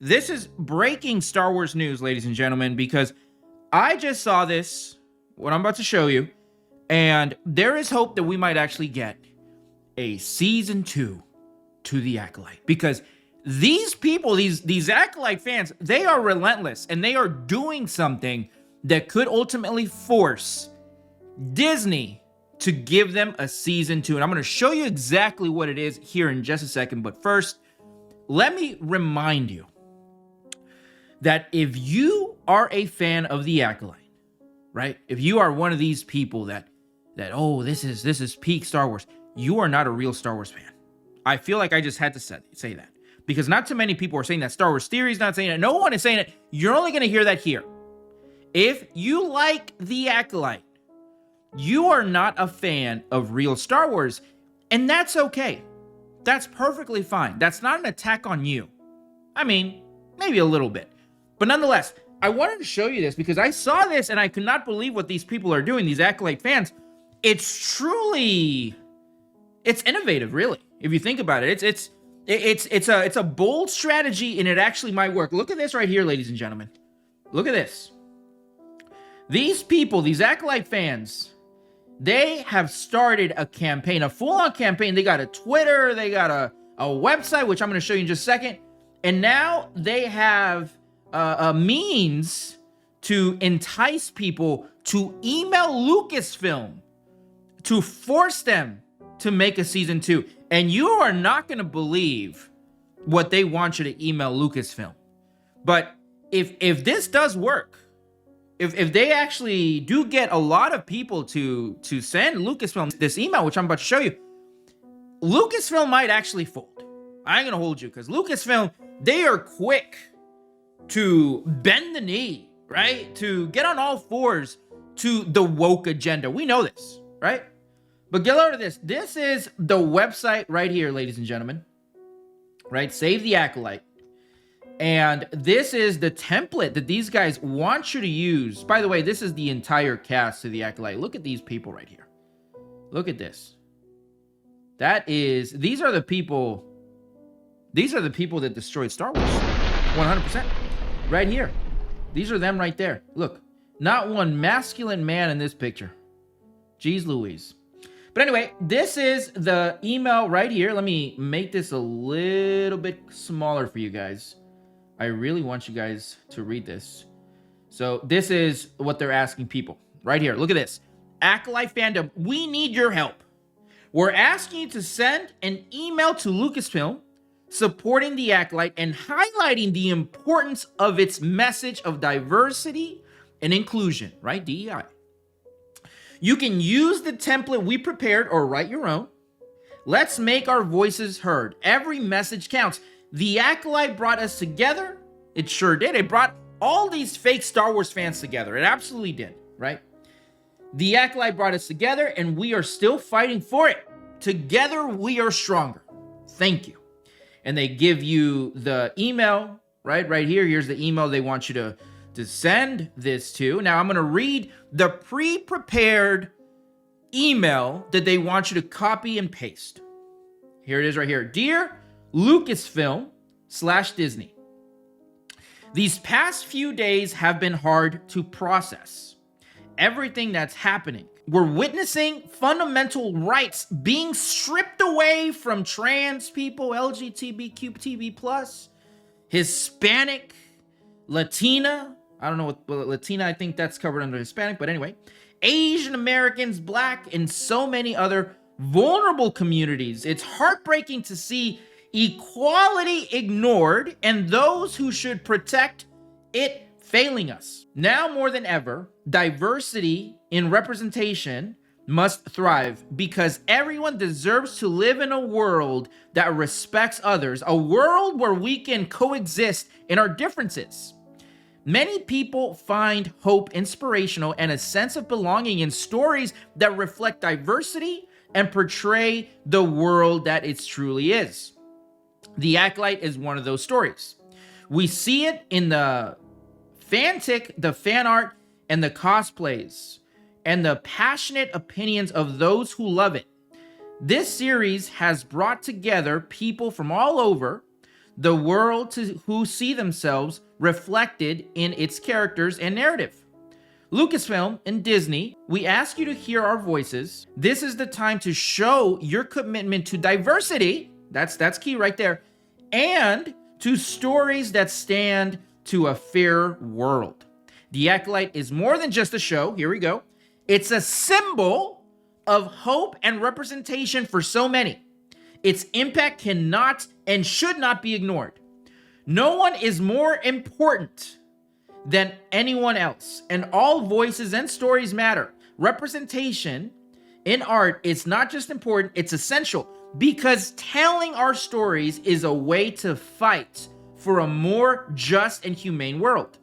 This is breaking Star Wars news, ladies and gentlemen, because I just saw this, what I'm about to show you, and there is hope that we might actually get a season 2 to the Acolyte, because these people, these Acolyte fans, they are relentless, and they are doing something that could ultimately force Disney to give them a season 2. And I'm going to show you exactly what it is here in just a second. But first, let me remind you that if you are a fan of the Acolyte, right? If you are one of these people that oh, this is peak Star Wars, you are not a real Star Wars fan. I feel like I just had to say that, because not too many people are saying that. Star Wars Theory is not saying it. No one is saying it. You're only going to hear that here. If you like the Acolyte, you are not a fan of real Star Wars, and that's okay. That's perfectly fine. That's not an attack on you. I mean, maybe a little bit. But nonetheless, I wanted to show you this because I saw this and I could not believe what these people are doing, these Acolyte fans. It's innovative, really. If you think about it, it's a bold strategy, and it actually might work. Look at this right here, ladies and gentlemen. Look at this. These people, these Acolyte fans, they have started a campaign, a full-on campaign. They got a Twitter, they got a website, which I'm going to show you in just a second. And now they have a means to entice people to email Lucasfilm to force them to make a season 2. And you are not going to believe what they want you to email Lucasfilm. But if this does work, if they actually do get a lot of people to send Lucasfilm this email, which I'm about to show you, Lucasfilm might actually fold. I ain't gonna hold you, because Lucasfilm, they are quick to bend the knee, right? To get on all fours to the woke agenda. We know this, right? But get over to this. This is the website right here, ladies and gentlemen. Right? Save the Acolyte. And this is the template that these guys want you to use. By the way, this is the entire cast of the Acolyte. Look at these people right here. Look at this. These are the people that destroyed Star Wars. 100%. Right here. These are them right there. Look, not one masculine man in this picture. Jeez Louise. But anyway, this is the email right here. Let me make this a little bit smaller for you guys. I really want you guys to read this. So this is what they're asking people right here. Look at this. Acolyte fandom, we need your help. We're asking you to send an email to Lucasfilm supporting the Acolyte and highlighting the importance of its message of diversity and inclusion, right? DEI. You can use the template we prepared or write your own. Let's make our voices heard. Every message counts. The Acolyte brought us together. It sure did. It brought all these fake Star Wars fans together. It absolutely did, right? The Acolyte brought us together, and we are still fighting for it. Together, we are stronger. Thank you. And they give you the email, right here. Here's the email they want you to send this to. Now, I'm going to read the pre-prepared email that they want you to copy and paste. Here it is right here. Dear Lucasfilm/Disney, these past few days have been hard to process. Everything that's happening. We're witnessing fundamental rights being stripped away from trans people, LGBTQ+, Hispanic, Latina. I don't know what Latina, I think that's covered under Hispanic, but anyway. Asian Americans, Black, and so many other vulnerable communities. It's heartbreaking to see equality ignored and those who should protect it failing us. Now more than ever, diversity in representation must thrive because everyone deserves to live in a world that respects others, a world where we can coexist in our differences. Many people find hope inspirational and a sense of belonging in stories that reflect diversity and portray the world that it truly is. The Acolyte is one of those stories. We see it in the fanfic, the fan art, and the cosplays, and the passionate opinions of those who love it. This series has brought together people from all over the world to who see themselves reflected in its characters and narrative. Lucasfilm and Disney, we ask you to hear our voices. This is the time to show your commitment to diversity. That's key right there. And to stories that stand to a fair world. The Acolyte is more than just a show. Here we go. It's a symbol of hope and representation for so many. Its impact cannot and should not be ignored. No one is more important than anyone else, and all voices and stories matter. Representation in art is not just important, it's essential, because telling our stories is a way to fight for a more just and humane world.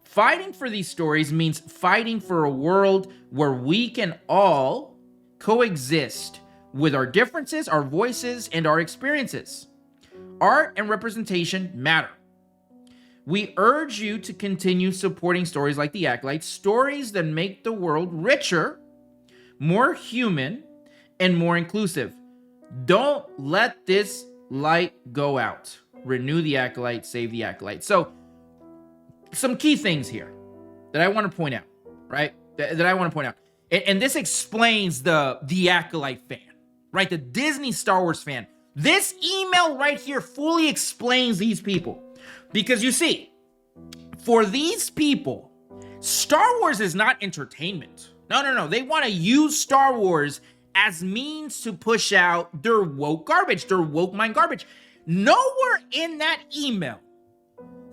Fighting for these stories means fighting for a world where we can all coexist with our differences, our voices, and our experiences. Art and representation matter. We urge you to continue supporting stories like The Acolyte, stories that make the world richer, more human, and more inclusive. Don't let this light go out. Renew the Acolyte, save the Acolyte. So, some key things here that I want to point out, right? That I want to point out. And this explains the Acolyte fan, right? The Disney Star Wars fan. This email right here fully explains these people. Because you see, for these people, Star Wars is not entertainment. No. They want to use Star Wars as means to push out their woke garbage, their woke mind garbage. Nowhere in that email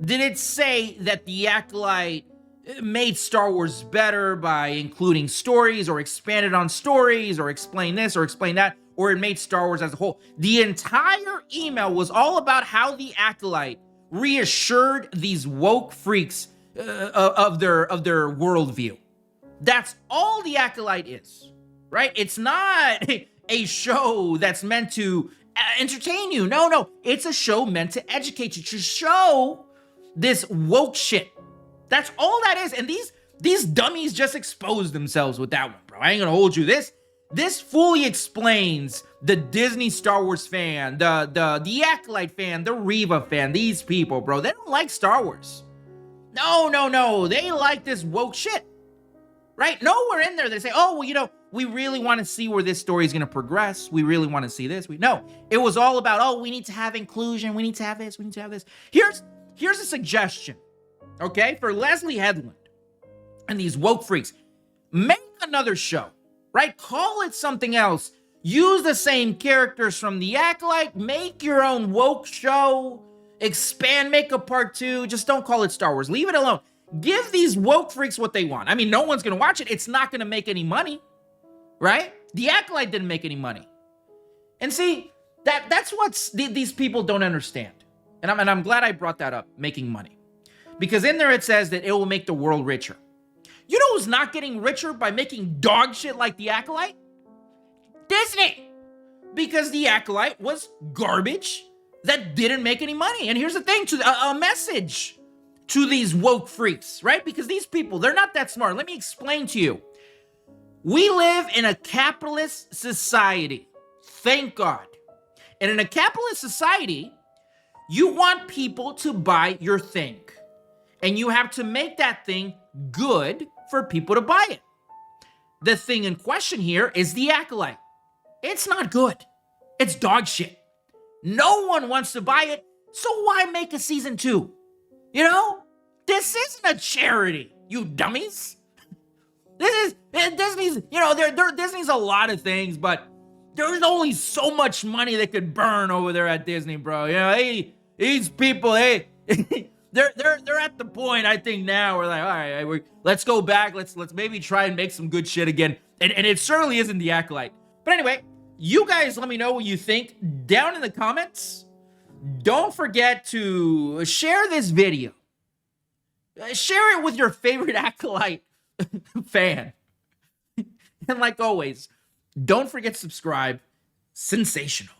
did it say that the Acolyte made Star Wars better by including stories or expanded on stories or explained this or explained that, or it made Star Wars as a whole. The entire email was all about how the Acolyte reassured these woke freaks of their worldview. That's all the Acolyte is, right? It's not a show that's meant to entertain you. No. It's a show meant to educate you, to show this woke shit. That's all that is. And these dummies just exposed themselves with that one, bro. I ain't gonna hold you. This fully explains the Disney Star Wars fan, the Acolyte fan, the Reva fan. These people, bro, they don't like Star Wars. No. They like this woke shit, right? Nowhere in there they say, oh, well, we really want to see where this story is going to progress. We really want to see this. No, it was all about, oh, we need to have inclusion. We need to have this. We need to have this. Here's a suggestion, okay, for Leslie Headland and these woke freaks. Make another show, right? Call it something else. Use the same characters from The Acolyte. Make your own woke show. Expand, make a part 2. Just don't call it Star Wars. Leave it alone. Give these woke freaks what they want. I mean, no one's going to watch it. It's not going to make any money, right? The Acolyte didn't make any money. And see, that's what these people don't understand. And I'm glad I brought that up, making money. Because in there it says that it will make the world richer. You know who's not getting richer by making dog shit like The Acolyte? Disney. Because The Acolyte was garbage that didn't make any money. And here's the thing, a message to these woke freaks, right? Because these people, they're not that smart. Let me explain to you. We live in a capitalist society. Thank God. And in a capitalist society, you want people to buy your thing. And you have to make that thing good for people to buy it. The thing in question here is The Acolyte. It's not good. It's dog shit. No one wants to buy it, so why make a season 2? This isn't a charity, you dummies. Disney's, Disney's a lot of things, but there's only so much money they could burn over there at Disney, bro. These people, they're at the point, I think now, we're like, all right, let's go back, let's maybe try and make some good shit again. And it certainly isn't The Acolyte. But anyway, you guys let me know what you think down in the comments. Don't forget to share this video. Share it with your favorite Acolyte fan. And like always, don't forget to subscribe. Sensational.